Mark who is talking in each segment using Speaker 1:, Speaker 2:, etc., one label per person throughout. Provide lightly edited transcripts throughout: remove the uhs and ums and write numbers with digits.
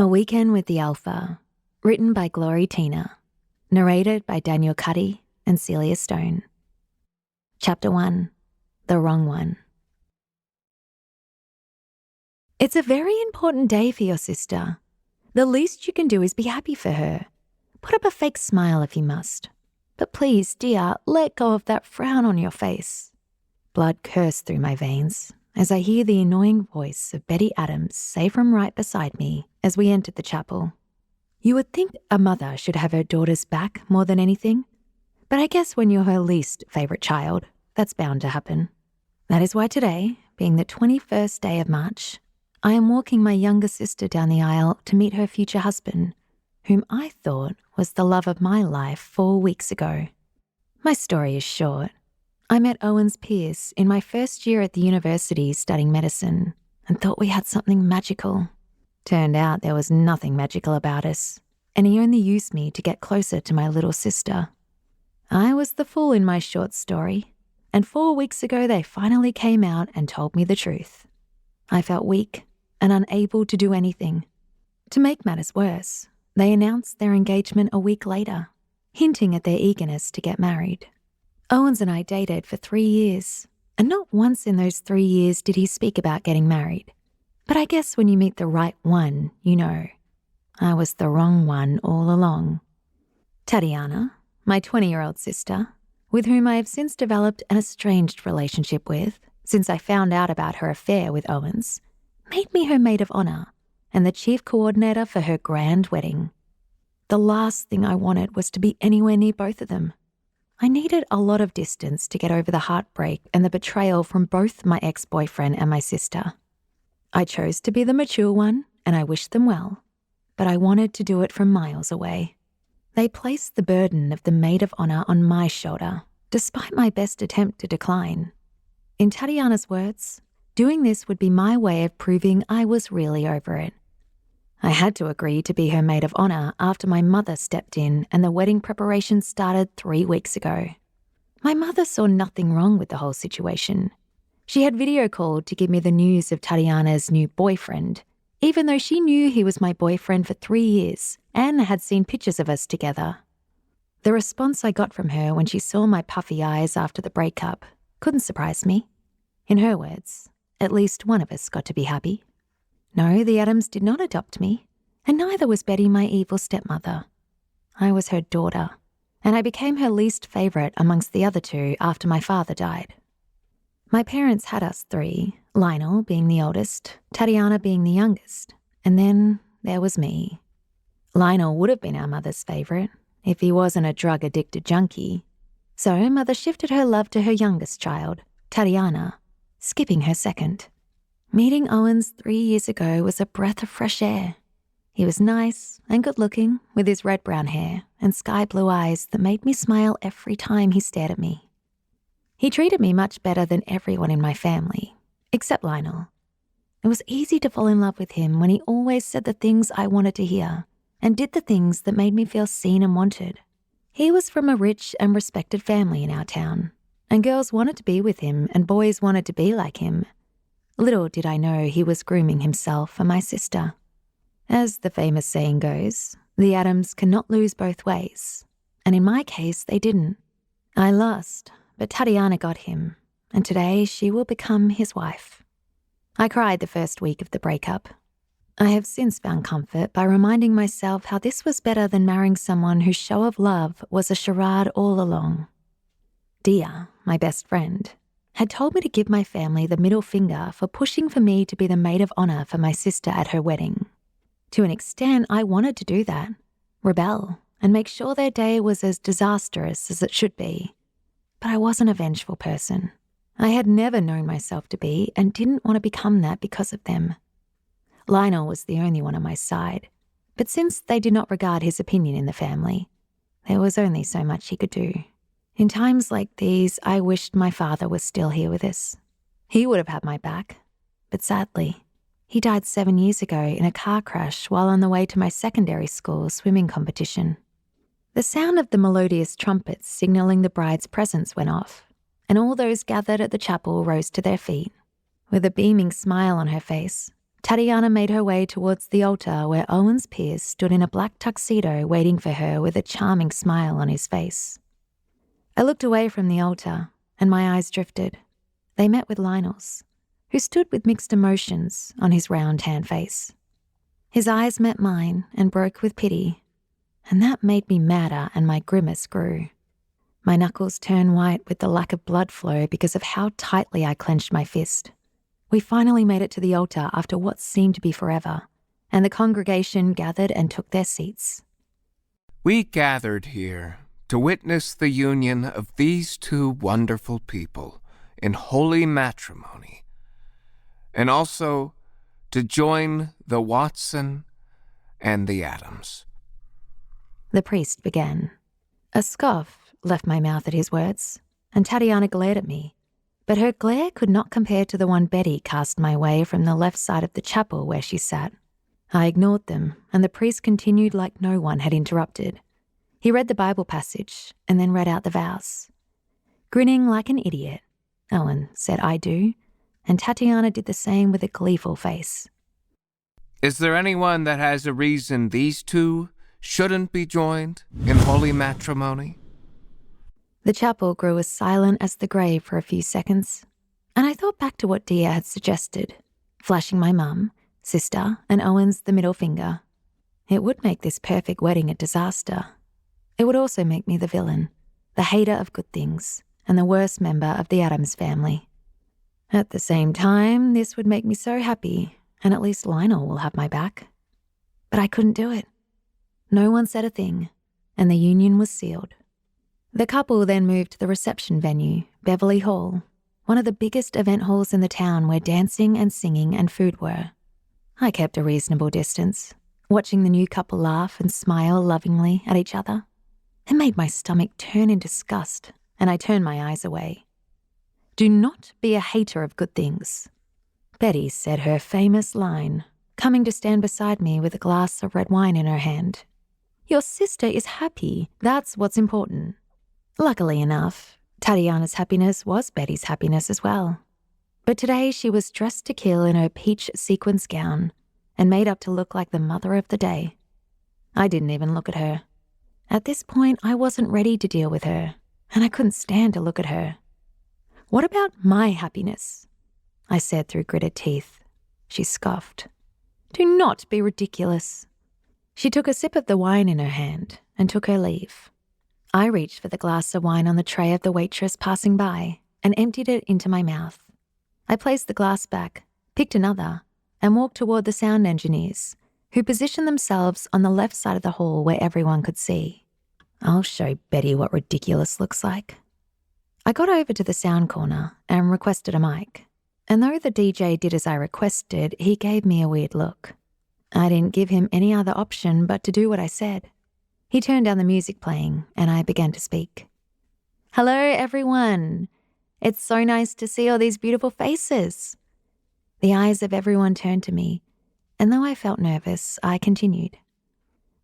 Speaker 1: A Weekend with the Alpha, written by Glory Tina, narrated by Daniel Cuddy and Celia Stone. Chapter 1, The Wrong One. It's a very important day for your sister. The least you can do is be happy for her. Put up a fake smile if you must. But please, dear, let go of that frown on your face. Blood coursed through my veins as I hear the annoying voice of Betty Adams say from right beside me as we entered the chapel. You would think a mother should have her daughter's back more than anything, but I guess when you're her least favourite child, that's bound to happen. That is why today, being the 21st day of March, I am walking my younger sister down the aisle to meet her future husband, whom I thought was the love of my life 4 weeks ago. My story is short. I met Owens Pierce in my first year at the university studying medicine and thought we had something magical. Turned out there was nothing magical about us, and he only used me to get closer to my little sister. I was the fool in my short story, and 4 weeks ago they finally came out and told me the truth. I felt weak and unable to do anything. To make matters worse, they announced their engagement a week later, hinting at their eagerness to get married. Owens and I dated for 3 years, and not once in those 3 years did he speak about getting married. But I guess when you meet the right one, you know. I was the wrong one all along. Tatiana, my 20-year-old sister, with whom I have since developed an estranged relationship with, since I found out about her affair with Owens, made me her maid of honour and the chief coordinator for her grand wedding. The last thing I wanted was to be anywhere near both of them. I needed a lot of distance to get over the heartbreak and the betrayal from both my ex-boyfriend and my sister. I chose to be the mature one, and I wished them well, but I wanted to do it from miles away. They placed the burden of the maid of honour on my shoulder, despite my best attempt to decline. In Tatiana's words, doing this would be my way of proving I was really over it. I had to agree to be her maid of honour after my mother stepped in and the wedding preparations started 3 weeks ago. My mother saw nothing wrong with the whole situation. She had video called to give me the news of Tatiana's new boyfriend, even though she knew he was my boyfriend for 3 years and had seen pictures of us together. The response I got from her when she saw my puffy eyes after the breakup couldn't surprise me. In her words, at least one of us got to be happy. No, the Adams did not adopt me, and neither was Betty my evil stepmother. I was her daughter, and I became her least favourite amongst the other two after my father died. My parents had us 3, Lionel being the oldest, Tatiana being the youngest, and then there was me. Lionel would have been our mother's favourite if he wasn't a drug-addicted junkie, so mother shifted her love to her youngest child, Tatiana, skipping her second. Meeting Owens 3 years ago was a breath of fresh air. He was nice and good-looking with his red-brown hair and sky-blue eyes that made me smile every time he stared at me. He treated me much better than everyone in my family, except Lionel. It was easy to fall in love with him when he always said the things I wanted to hear and did the things that made me feel seen and wanted. He was from a rich and respected family in our town, and girls wanted to be with him and boys wanted to be like him. Little did I know he was grooming himself for my sister. As the famous saying goes, the Adams cannot lose both ways, and in my case they didn't. I lost, but Tatiana got him, and today she will become his wife. I cried the first week of the breakup. I have since found comfort by reminding myself how this was better than marrying someone whose show of love was a charade all along. Dia, my best friend, had told me to give my family the middle finger for pushing for me to be the maid of honour for my sister at her wedding. To an extent, I wanted to do that, rebel, and make sure their day was as disastrous as it should be. But I wasn't a vengeful person. I had never known myself to be and didn't want to become that because of them. Lionel was the only one on my side, but since they did not regard his opinion in the family, there was only so much he could do. In times like these, I wished my father was still here with us. He would have had my back, but sadly, he died 7 years ago in a car crash while on the way to my secondary school swimming competition. The sound of the melodious trumpets signalling the bride's presence went off, and all those gathered at the chapel rose to their feet. With a beaming smile on her face, Tatiana made her way towards the altar where Owens Pierce stood in a black tuxedo waiting for her with a charming smile on his face. I looked away from the altar and my eyes drifted. They met with Lionel's, who stood with mixed emotions on his round tan face. His eyes met mine and broke with pity, and that made me madder and my grimace grew. My knuckles turned white with the lack of blood flow because of how tightly I clenched my fist. We finally made it to the altar after what seemed to be forever, and the congregation gathered and took their seats.
Speaker 2: We gathered here to witness the union of these two wonderful people in holy matrimony, and also to join the Watson and the Adams.
Speaker 1: The priest began. A scoff left my mouth at his words, and Tatiana glared at me, but her glare could not compare to the one Betty cast my way from the left side of the chapel where she sat. I ignored them, and the priest continued like no one had interrupted. He read the Bible passage and then read out the vows. Grinning like an idiot, Owen said, "I do," and Tatiana did the same with a gleeful face.
Speaker 2: Is there anyone that has a reason these two shouldn't be joined in holy matrimony?
Speaker 1: The chapel grew as silent as the grave for a few seconds, and I thought back to what Dia had suggested, flashing my mum, sister, and Owens the middle finger. It would make this perfect wedding a disaster. It would also make me the villain, the hater of good things, and the worst member of the Adams family. At the same time, this would make me so happy, and at least Lionel will have my back. But I couldn't do it. No one said a thing, and the union was sealed. The couple then moved to the reception venue, Beverly Hall, one of the biggest event halls in the town where dancing and singing and food were. I kept a reasonable distance, watching the new couple laugh and smile lovingly at each other. It made my stomach turn in disgust, and I turned my eyes away. Do not be a hater of good things. Betty said her famous line, coming to stand beside me with a glass of red wine in her hand. Your sister is happy, that's what's important. Luckily enough, Tatiana's happiness was Betty's happiness as well. But today she was dressed to kill in her peach sequins gown and made up to look like the mother of the day. I didn't even look at her. At this point, I wasn't ready to deal with her, and I couldn't stand to look at her. What about my happiness? I said through gritted teeth. She scoffed. Do not be ridiculous. She took a sip of the wine in her hand and took her leave. I reached for the glass of wine on the tray of the waitress passing by and emptied it into my mouth. I placed the glass back, picked another, and walked toward the sound engineers, who positioned themselves on the left side of the hall where everyone could see. I'll show Betty what ridiculous looks like. I got over to the sound corner and requested a mic, and though the DJ did as I requested, he gave me a weird look. I didn't give him any other option but to do what I said. He turned down the music playing, and I began to speak. Hello, everyone. It's so nice to see all these beautiful faces. The eyes of everyone turned to me, and though I felt nervous, I continued.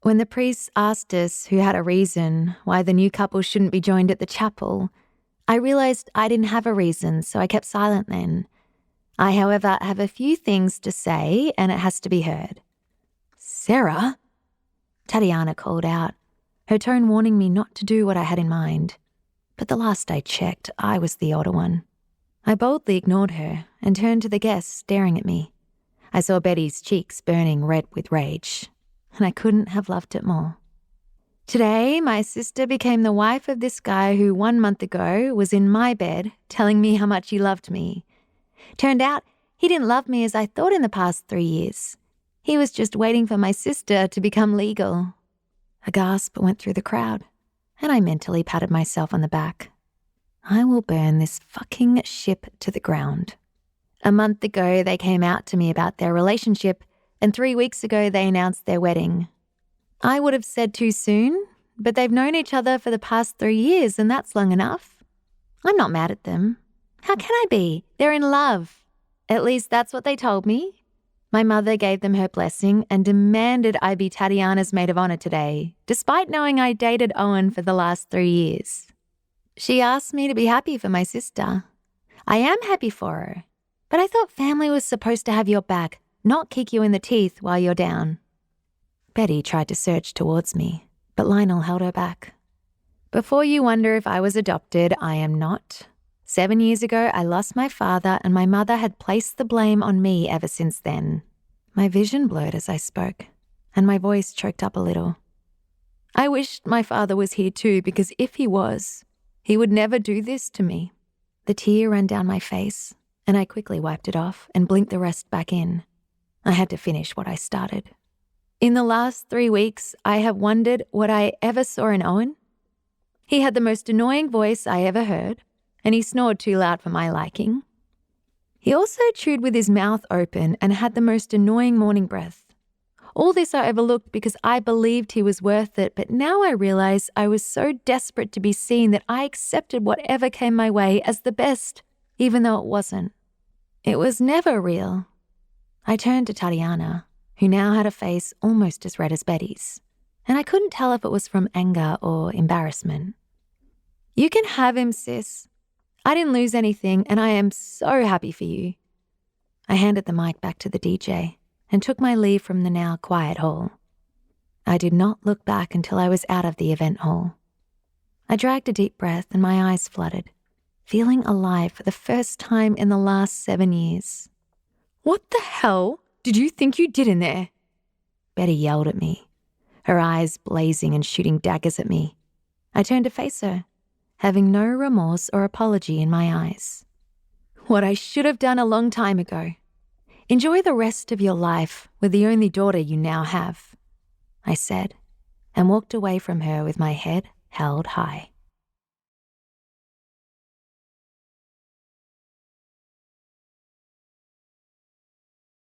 Speaker 1: When the priests asked us who had a reason why the new couple shouldn't be joined at the chapel, I realized I didn't have a reason, so I kept silent then. I, however, have a few things to say, and it has to be heard. Zera? Tatiana called out, her tone warning me not to do what I had in mind. But the last I checked, I was the older one. I boldly ignored her and turned to the guests staring at me. I saw Betty's cheeks burning red with rage, and I couldn't have loved it more. Today, my sister became the wife of this guy who 1 month ago was in my bed telling me how much he loved me. Turned out he didn't love me as I thought in the past 3 years. He was just waiting for my sister to become legal. A gasp went through the crowd, and I mentally patted myself on the back. I will burn this fucking ship to the ground. A month ago, they came out to me about their relationship, and 3 weeks ago, they announced their wedding. I would have said too soon, but they've known each other for the past 3 years, and that's long enough. I'm not mad at them. How can I be? They're in love. At least that's what they told me. My mother gave them her blessing and demanded I be Tatiana's maid of honor today, despite knowing I dated Owen for the last 3 years. She asked me to be happy for my sister. I am happy for her, but I thought family was supposed to have your back, not kick you in the teeth while you're down. Betty tried to surge towards me, but Lionel held her back. Before you wonder if I was adopted, I am not. 7 years ago, I lost my father, and my mother had placed the blame on me ever since then. My vision blurred as I spoke, and my voice choked up a little. I wished my father was here too, because if he was, he would never do this to me. The tear ran down my face, and I quickly wiped it off and blinked the rest back in. I had to finish what I started. In the last 3 weeks, I have wondered what I ever saw in Owen. He had the most annoying voice I ever heard, and he snored too loud for my liking. He also chewed with his mouth open and had the most annoying morning breath. All this I overlooked because I believed he was worth it, but now I realize I was so desperate to be seen that I accepted whatever came my way as the best, even though it wasn't. It was never real. I turned to Tatiana, who now had a face almost as red as Betty's, and I couldn't tell if it was from anger or embarrassment. You can have him, sis. I didn't lose anything, and I am so happy for you. I handed the mic back to the DJ and took my leave from the now quiet hall. I did not look back until I was out of the event hall. I dragged a deep breath and my eyes flooded, feeling alive for the first time in the last 7 years. What the hell did you think you did in there? Betty yelled at me, her eyes blazing and shooting daggers at me. I turned to face her, having no remorse or apology in my eyes. What I should have done a long time ago. Enjoy the rest of your life with the only daughter you now have, I said, and walked away from her with my head held high.